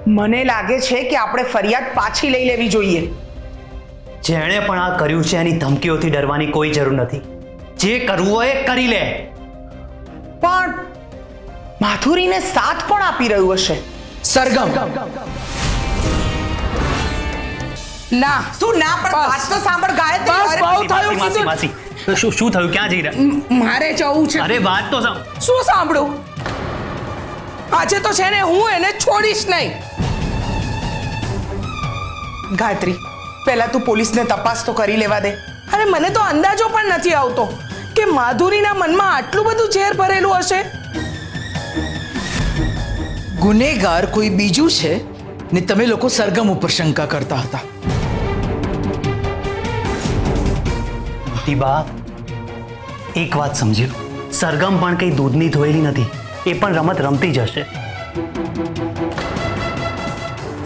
મને લાગે છે કે આપણે ફરિયાદ પાછી લઈ લેવી જોઈએ. જેણે પણ આ કર્યું છે એની ધમકીઓથી ડરવાની કોઈ જરૂર નથી. જે કરવું હોય એ કરી લે. પણ માધુરીને સાથ પણ આપી રહ્યું હશે. સરગમ, ના શું ના, પણ વાત તો સાંભળ ગાયત્રી. બસ, અરે, બહુ થયું માસી, કીધું. માસી, શું થયું? ક્યાં જઈ રહ્યા? મારે જવું છે. અરે વાત તો શું સાંભળું? આજે તો છે ને હું એને છોડીશ નહીં. ગાયત્રી, પહેલા તું પોલીસને તપાસ તો કરી લેવા દે. અરે મને તો અંદાજો પણ નથી આવતો કે માધુરીના મનમાં આટલું બધું ઝેર ભરેલું હશે. ગુનેગાર કોઈ બીજું છે ને તમે લોકો સરગમ ઉપર શંકા કરતા હતા. બા, એક વાત સમજી લો, સરગમ પણ કઈ દૂધની ધોયેલી નથી. એ પણ રમત રમતી જ હશે.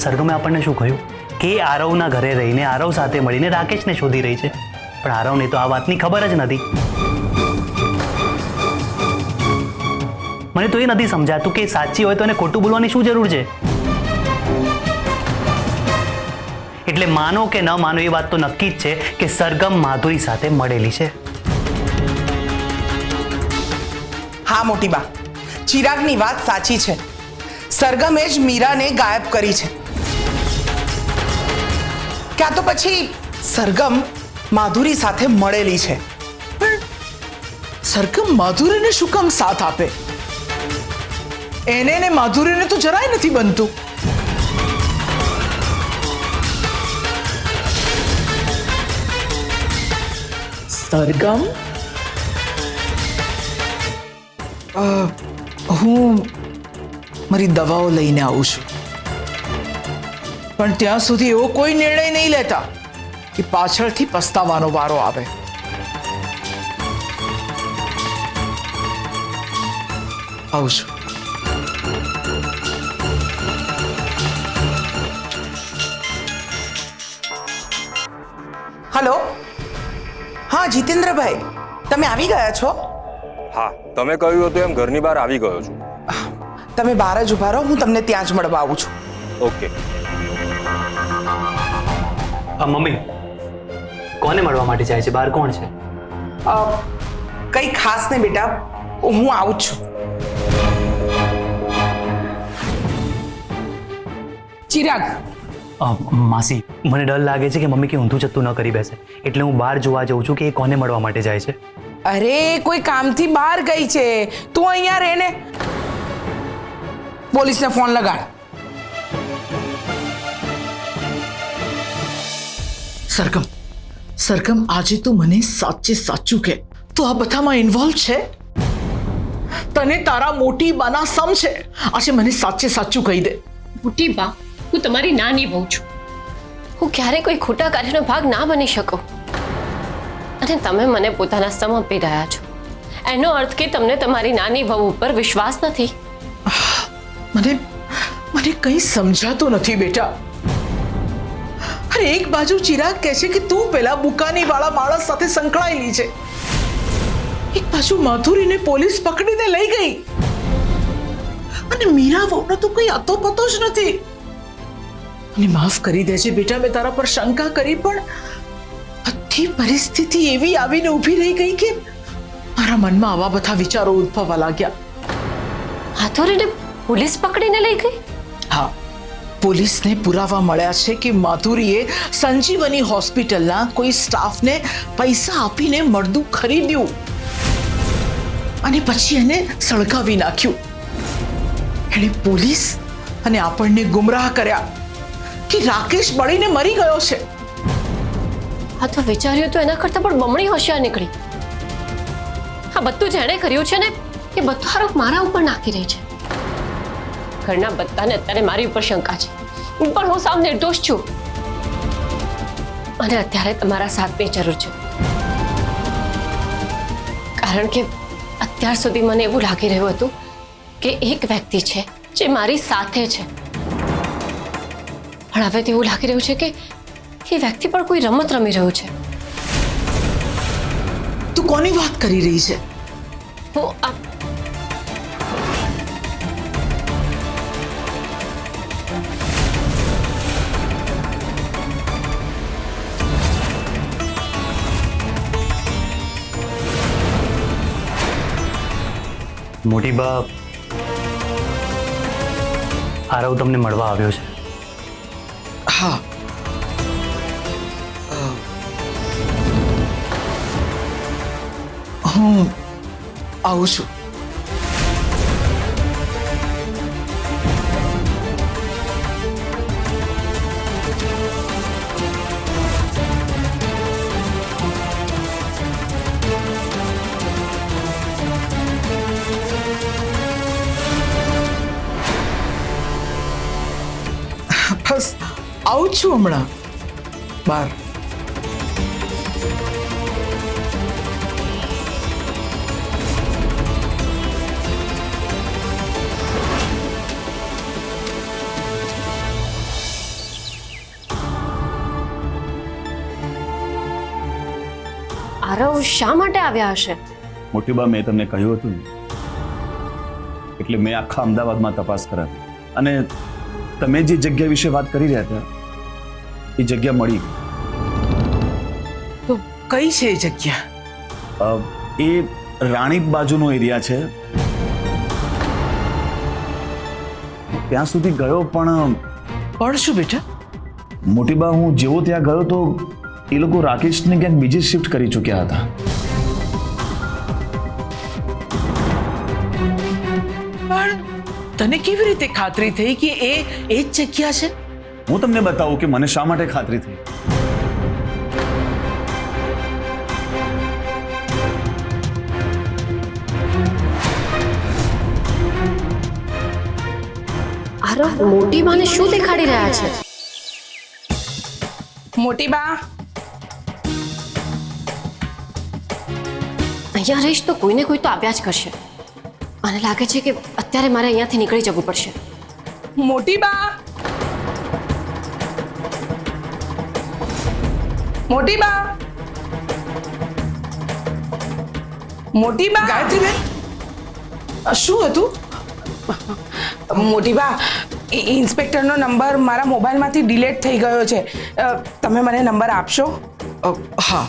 સરગમે આપણને શું કહ્યું કે એ આરવના ઘરે રહીને આરવ સાથે મળીને રાકેશને શોધી રહી છે, પણ આરવને તો આ વાતની ખબર જ નથી. મને તો એ નથી સમજાતું કે સાચી હોય તો એને ખોટું બોલવાની શું જરૂર છે. એટલે માનો કે ન માનો એ વાત તો નક્કી જ છે કે સરગમ માધુરી સાથે મળેલી છે. હા મોટી બા, ચિરાગની વાત સાચી છે. સરગમે જ મીરાને ગાયબ કરી છે. ક્યાં તો પછી સરગમ માધુરી સાથે મળેલી છે. પણ સરગમ માધુરીને શું કામ સાથ આપે? એને ને માધુરીને તો જરાય નથી બનતું. સરગમ, હું મારી દવાઓ લઈને આવું છું, પણ ત્યાં સુધી એવો કોઈ નિર્ણય નહીં લેતા કે પાછળથી પસ્તાવાનો વારો આવે. આવું છું. હલો, હા જીતેન્દ્રભાઈ, તમે આવી ગયા છો? હા, તમે કહ્યું હતું એમ ઘરની બહાર આવી ગયો છું. તમે બહાર જ ઉભા રહો, હું તમને ત્યાં જ મળવા આવું છું. ઓકે. મમ્મી, કોને મળવા માટે જાય છે? બહાર કોણ છે? કંઈ ખાસ નહીં બેટા, હું આવું જ છું. ચિરાગ, માસી, મને ડર લાગે છે કે મમ્મી કે ઊંધું જતું ન કરી બેસે, એટલે હું બહાર જોવા જઉં છું કે એ કોને મળવા માટે જાય છે. અરે કોઈ કામથી બહાર ગઈ છે, તું અહીંયા રહે ને. પોલીસને ફોન લગાડ. સરગમ, સરગમ, આજે તું મને સાચે સાચું કે તું આ બધામાં ઇન્વોલ્વ છે? તને તારા મોટી બાના સમ છે. આજે મને સાચે સાચું કહી દે. મોટી બા, હું તમારી નાની બહુ છું. હું ક્યારેય કોઈ ખોટા કાર્યનો ભાગ ના બની શકું. અને તમે મને પોતાના સમ આપી રહ્યા છો. એનો અર્થ કે તમને તમારી નાની વહુ ઉપર વિશ્વાસ નથી. મને મને કંઈ સમજાતું નથી બેટા. અરે એક બાજુ ચિરાગ કહે છે કે તું પેલા બુકાની વાળા માણસ સાથે સંકળાયેલી છે, એક બાજુ માધુરીને પોલીસ પકડીને લઈ ગઈ, અને મીરા વહુનો તો કોઈ અતો પતો જ નથી. અને માફ કરી દેજે બેટા, મેં તારા પર શંકા કરી, પણ બધી પરિસ્થિતિ એવી આવીને ઊભી રહી ગઈ કે મારા મનમાં આવા બધા વિચારો ઉદ્ભવવા લાગ્યા. માધુરીને પોલીસ પકડીને લઈ ગઈ? હા, પોલીસને પુરાવા મળ્યા છે કે માધુરીએ સંજીવની હોસ્પિટલના કોઈ સ્ટાફને પૈસા આપીને મળદું ખરીદ્યું અને પછી એને સળગાવી નાખ્યું. એણે પોલીસ અને આપણને ગુમરાહ કર્યા કે રાકેશ બળીને મરી ગયો છે. આ તો વિચાર્યું તો એના કરતાં પણ બમણી હોશિયાર નીકળી. આ બધું જેણે કર્યું છે ને એ બધો આરોપ મારા ઉપર નાખી રહી છે. ઘરના બધાને અત્યારે મારી ઉપર શંકા છે, પણ હું સાવ નિર્દોષ છું. અને અત્યારે તમારા સાથની જરૂર છે, કારણ કે અત્યાર સુધી મને એવું લાગી રહ્યું હતું કે એક વ્યક્તિ છે જે મારી સાથે છે, પણ હવે તો એવું લાગી રહ્યું છે કે એ વ્યક્તિ પણ કોઈ રમત રમી રહ્યું છે. તું કોની વાત કરી રહી છે? હું મોટી બા, આરવ તમને મળવા આવ્યો છે. હા હું આવું છું. બસ આવું છું હમણાં બહાર. આરવ શા માટે આવ્યા હશે? મોટી બા, મેં તમને કહ્યું હતું ને, એટલે મેં આખા અમદાવાદમાં તપાસ કરાવી અને તમે જે જગ્યા વિશે વાત કરી રહ્યા હતા એ જગ્યા મળી ગઈ. તો કઈ છે એ જગ્યા? એ રાણીપ બાજુનો એરિયા છે. ત્યાં સુધી ગયો પણ શું બેટા? મોટી બા, હું જેવો ત્યાં ગયો તો એ લોકો રાકેશને ક્યાંક બીજી શિફ્ટ કરી ચૂક્યા હતા. પણ તને કેવી રીતે ખાતરી થઈ કે એ જ જગ્યા છે? હું તમને બતાવું કે મને શા માટે ખાતરી થઈ. આરવ મોટી બાને શું દેખાડી રહ્યા છે? મોટી બા, અહીંયા રહીશ તો કોઈને કોઈ તો આવ્યા જ કરશે. મને લાગે છે કે અત્યારે મારે અહીંયાથી નીકળી જવું પડશે. મોટી બા, મોટી બા, મોટી બા. ગાયત્રીબેન, શું હતું? મોટી બા, ઇન્સ્પેક્ટરનો નંબર મારા મોબાઈલમાંથી ડિલીટ થઈ ગયો છે. તમે મને નંબર આપશો? હા,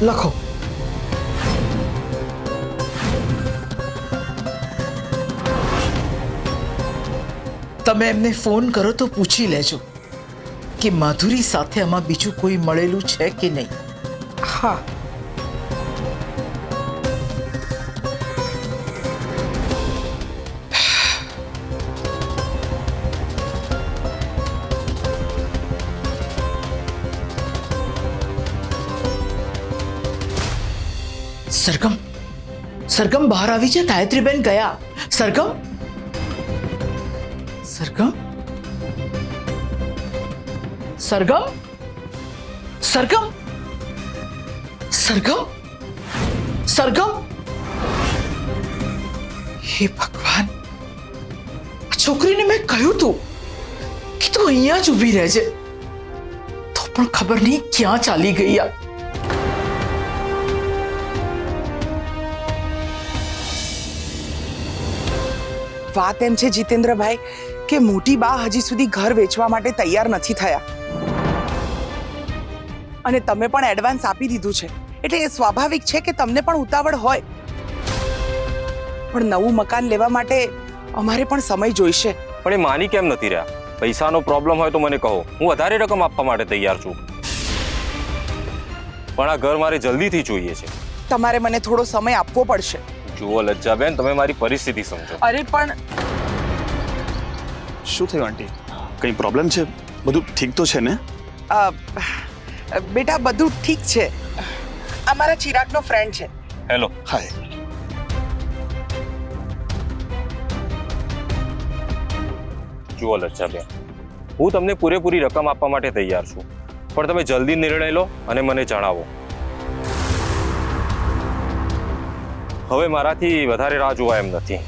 લખો. તમે એમને ફોન કરો તો પૂછી લેજો કે માધુરી સાથે આમાં બીજું કોઈ મળેલું છે કે નહીં. હા. સરગમ, સરગમ બહાર આવી છે. ગાયત્રીબેન ગયા. સરગમ, સરગમ, સરગમ, સરગમ, સરગમ, સરગમ. હે ભગવાન, આ છોકરીને મેં કહ્યું તું કે તું અહીંયા જ ઊભી રહેજે, તો પણ ખબર નહીં ક્યાં ચાલી ગઈ. આ વાત એમ છે જીતેન્દ્રભાઈ કે મોટી બા હજી સુધી ઘર વેચવા માટે તૈયાર નથી થયા અને તમે પણ એડવાન્સ આપી દીધું છે એટલે એ સ્વાભાવિક છે કે તમને પણ ઉતાવળ હોય. પણ નવું મકાન લેવા માટે અમારે પણ સમય જોઈશે. પણ એ માની કેમ નથી રહ્યા? પૈસાનો પ્રોબ્લેમ હોય તો મને કહો, હું વધારે રકમ આપવા માટે તૈયાર છું. પણ આ ઘર મારે જલ્દીથી જોઈએ છે. તમારે મને થોડો સમય આપવો પડશે. જુઓ લજ્જાબેન, તમે મારી પરિસ્થિતિ સમજો. અરે પણ શું થયું આંટી? કંઈ પ્રોબ્લેમ છે? બધું ઠીક તો છે ને? બેટા બધું ઠીક છે. અમારા ચિરાગનો ફ્રેન્ડ છે. હેલો. હાય. જુઓ લજ્જાબેન, હું તમને પૂરેપૂરી રકમ આપવા માટે તૈયાર છું, પણ તમે જલ્દી નિર્ણય લો અને મને જણાવો. હવે મારાથી વધારે રાહ જોવા એમ નથી.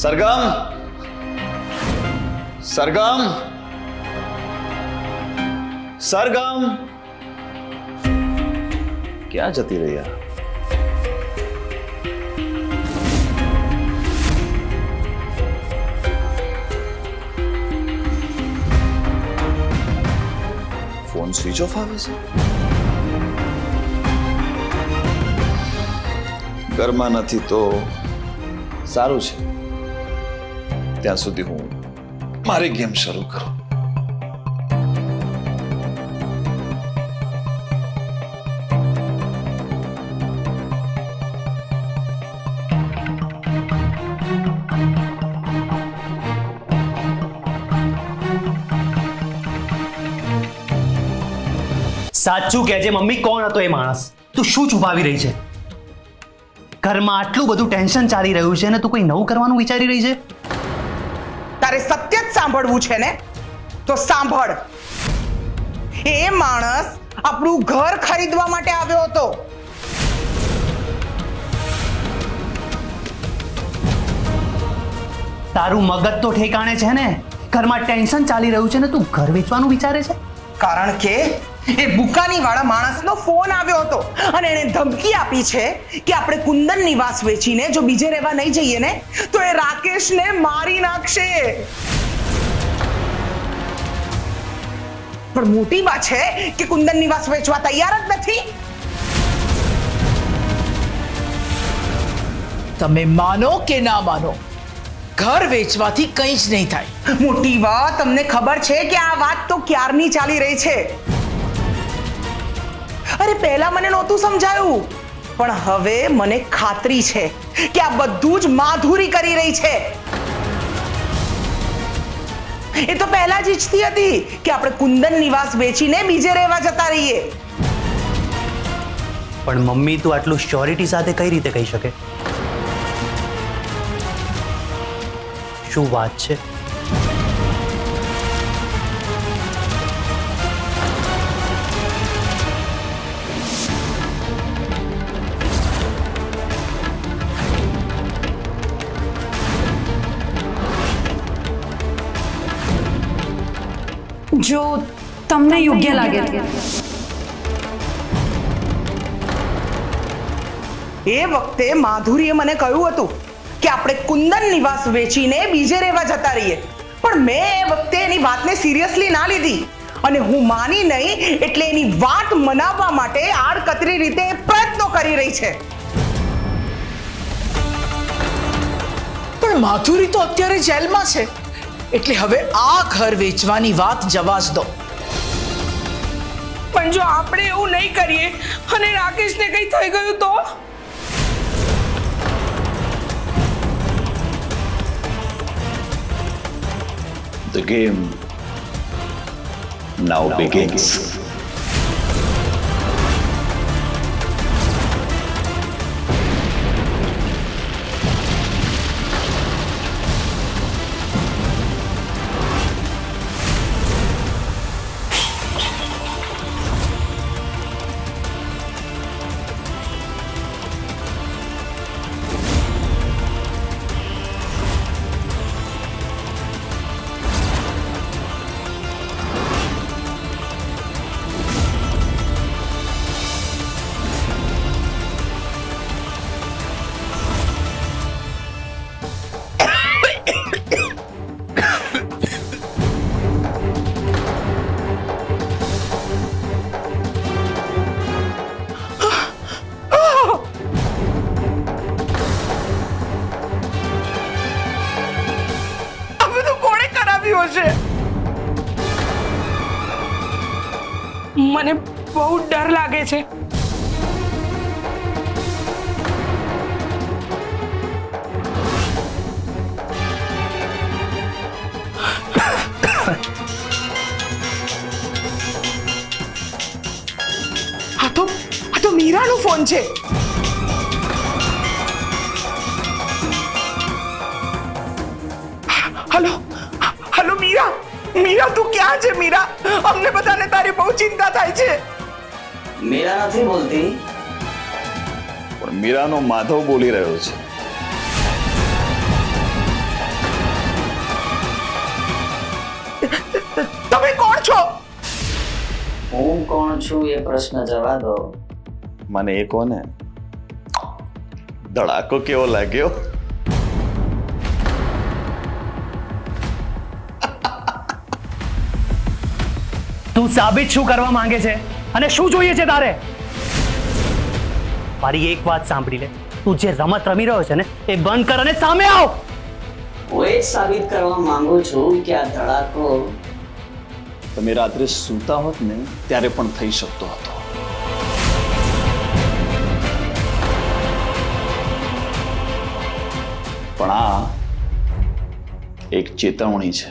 સરગમ, સરગમ, સરગમ. ક્યાં જતી રહી યાર? ફોન સ્વિચ ઓફ આવે છે. ઘરમાં નથી તો સારું છે. ત્યાં સુધી હું મારી ગેમ શરૂ કરું. સાચું કહેજે મમ્મી, કોણ હતો એ માણસ? તું શું છુપાવી રહી છે? ઘરમાં આટલું બધું ટેન્શન ચાલી રહ્યું છે અને તું કોઈ નવું કરવાનું વિચારી રહી છે? તારે સત્ય જ સાંભળવું છે ને, તો સાંભળ. એ માણસ આપણું ઘર ખરીદવા માટે આવ્યો હતો. તારું મગજ તો ઠેકાણે છે ને? ઘરમાં ટેન્શન ચાલી રહ્યું છે ને તું ઘર વેચવાનું વિચારે છે? કારણ કે એ બુકાની વાળા માણસનો ફોન આવ્યો હતો અને એણે ધમકી આપી છે કે આપણે કુંદન નિવાસ વેચીને જો બીજે રહેવા નહીં જઈએ ને તો એ રાકેશને મારી નાખશે. પણ મોટી વાત છે કે કુંદન નિવાસ વેચવા તૈયાર જ નથી. તમે માનો કે ના માનો, ઘર વેચવાથી કંઈ જ નહીં થાય. મોટી વાત, તમને ખબર છે કે આ વાત તો ક્યારની ચાલી રહી છે. અરે પહેલા મને નહોતું સમજાયું, પણ હવે મને ખાતરી છે કે આ બધું જ માધુરી કરી રહી છે. એ તો પહેલા જ ઈચ્છતી હતી કે આપણે કુંદન નિવાસ વેચીને બીજે રહેવા જતા રહીએ. પણ મમ્મી, તું આટલું શ્યોરિટી સાથે કઈ રીતે કહી શકે? શું વાત છે? જો તમને યોગ્ય લાગે તો. એ વખતે માધુરીએ મને કહ્યું હતું કે આપણે કુંદન નિવાસ વેચીને બીજે રહેવા જતા રહીએ, પણ મેં એ વખતે એની વાતને સિરિયસલી ના લીધી અને હું માની નહીં એટલે એની વાત મનાવવા માટે આડકતરી રીતે પ્રયત્નો કરી રહી છે. પણ માધુરી તો અત્યારે જેલમાં છે, એટલે હવે આ ઘર વેચવાની વાત જવા જ દો. પણ જો આપણે એવું નહીં કરીએ અને રાકેશને કંઈ થઈ ગયું તો? The game now begins. મને બહુ ડર લાગે છે. આ તો મીરાનો ફોન છે. હલો હલો મીરા, મીરા તું ક્યાં છે? મીરા, અમને બધાને તારી બહુ ચિંતા થાય છે. મીરા નથી બોલતી, પણ મીરાનો માધવ બોલી રહ્યો છે. તમે કોણ છો? હું કોણ છું એ પ્રશ્ન જવા દો. મને એ કોને ધડાકો કેવો લાગ્યો? તું સાબિત શું કરવા માંગે છે અને શું જોઈએ છે તારે? મારી એક વાત સાંભળી લે, તું જે રમત રમી રહ્યો છે ને એ બંધ કર અને સામે આવ. હું એ જ સાબિત કરવા માંગુ છું કે આ ધડાકો તમે રાત્રે સૂતા હોત ને ત્યારે પણ થઈ શકતો હતો. પણ આ એક ચેતવણી છે.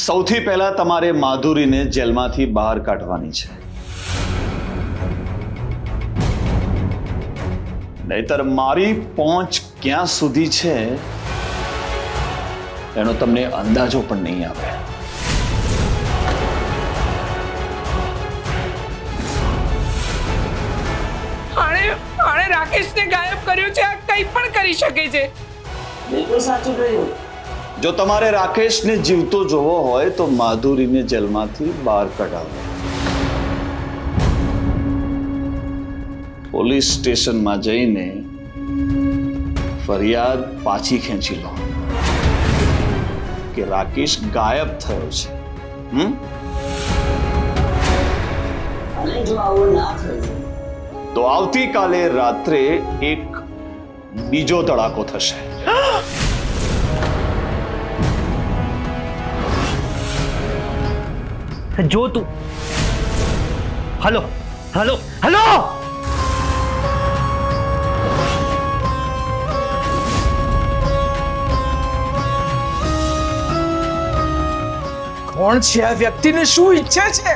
સૌથી પહેલા તમારે માધુરીને જેલમાંથી બહાર કાઢવાની છે, નહીતર મારી પહોંચ ક્યાં સુધી છે એનો તમને અંદાજો પણ નહીં આવે. આણે રાકેશને ગાયબ કર્યો છે. આ કંઈ પણ કરી શકે છે. બિલકુલ સાચું કહ્યું. જો તમારે રાકેશને જીવતો જોવો હોય તો માધુરીને જેલમાંથી બહાર કઢાવો. પોલીસ સ્ટેશનમાં જઈને ફરિયાદ પાછી ખેંચી લો કે રાકેશ ગાયબ થયો છે. અને જો આવું ના થયું તો આવતીકાલે રાત્રે એક બીજો ધડાકો થશે. જો તું હલો હલો હલો કોણ છે આ વ્યક્તિને? શું ઈચ્છે છે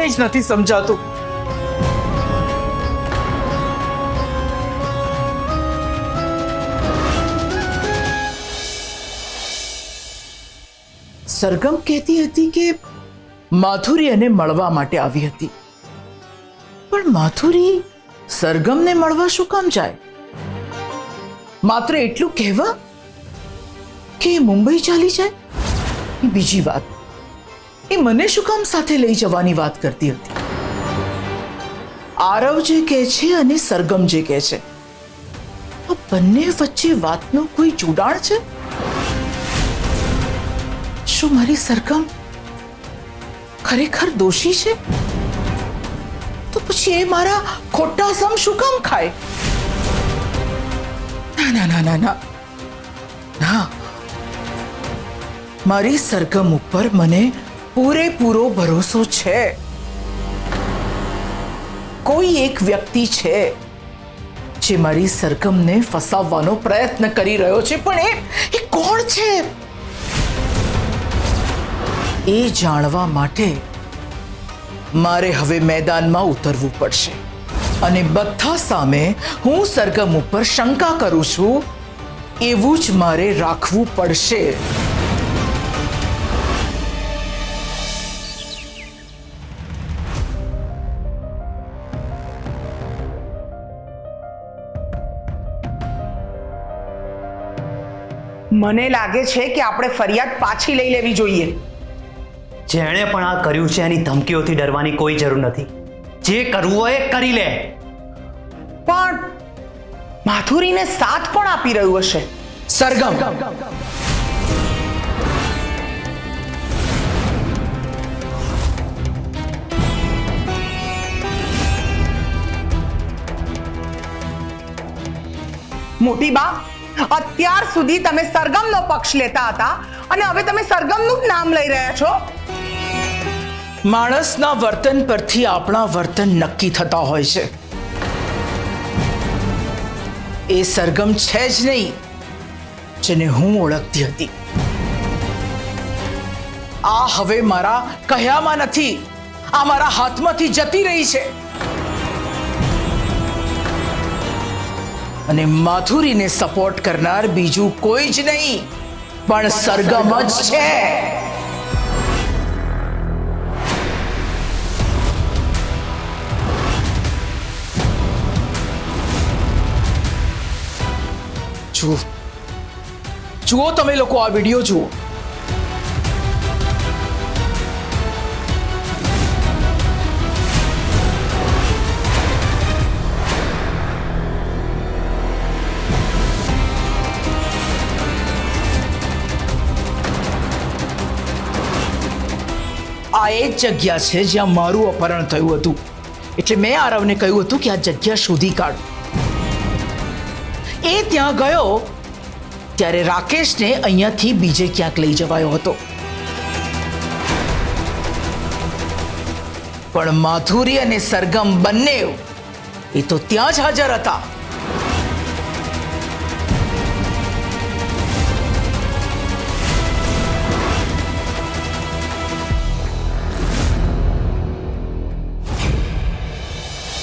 એ જ નથી સમજાતું. સરગમ કહેતી હતી કે માધુરી એને મળવા માટે આવી હતી, પણ માધુરી સરગમને મળવા શું કામ જાય? માત્ર એટલું કહેવા કે એ મુંબઈ ચાલી જાય? બીજી વાત, એ મને શું કામ સાથે લઈ જવાની વાત કરતી હતી? આરવ જે કહે છે અને સરગમ જે કહે છે, આ બંને વચ્ચે વાતનું કોઈ જોડાણ છે? શું મારી સરગમ ખરેખર દોષી છે? તો પછી એ મારા ખોટા સમ શું કામ ખાય? ના ના ના ના ના ના, મારી સરગમ ઉપર મને પૂરેપૂરો ભરોસો છે. કોઈ એક વ્યક્તિ છે જે મારી સરગમને ફસાવવાનો પ્રયત્ન કરી રહ્યો છે, પણ એ કોણ છે એ જાણવા માટે મારે હવે મેદાનમાં ઉતરવું પડશે અને બધા સામે હું સરગમ ઉપર શંકા કરું છું એવું જ મારે રાખવું પડશે. મને લાગે છે કે આપણે ફરિયાદ પાછી લઈ લેવી જોઈએ. જેણે પણ આ કર્યું છે એની ધમકીઓથી ડરવાની કોઈ જરૂર નથી. જે કરવું હોય એ કરી લે. પણ માધુરીને સાથ કોણ આપી રહ્યું હશે? સરગમ. મોટી બા, અત્યાર સુધી તમે સરગમનો પક્ષ લેતા હતા અને હવે તમે સરગમનું જ નામ લઈ રહ્યા છો. માણસના વર્તન પરથી આપણા વર્તન નક્કી થતા હોય છે. એ સરગમ છે જ નહીં જેને હું ઓળખતી હતી. આ હવે મારા કહ્યામાં નથી, આ મારા હાથમાંથી જતી રહી છે. અને માધુરીને સપોર્ટ કરનાર બીજું કોઈ જ નહીં પણ સરગમ જ છે. જુઓ તમે લોકો આ વિડીયો જુઓ. આ એ જ જગ્યા છે જ્યાં મારું અપહરણ થયું હતું. એટલે મેં આરવને કહ્યું હતું કે આ જગ્યા શોધી કાઢ. એ ત્યાં ગયો ત્યારે રાકેશને અહીંયાથી બીજે ક્યાંક લઈ જવાયો હતો. પણ માધુરી અને સરગમ બંને એ તો ત્યાં જ હાજર હતા.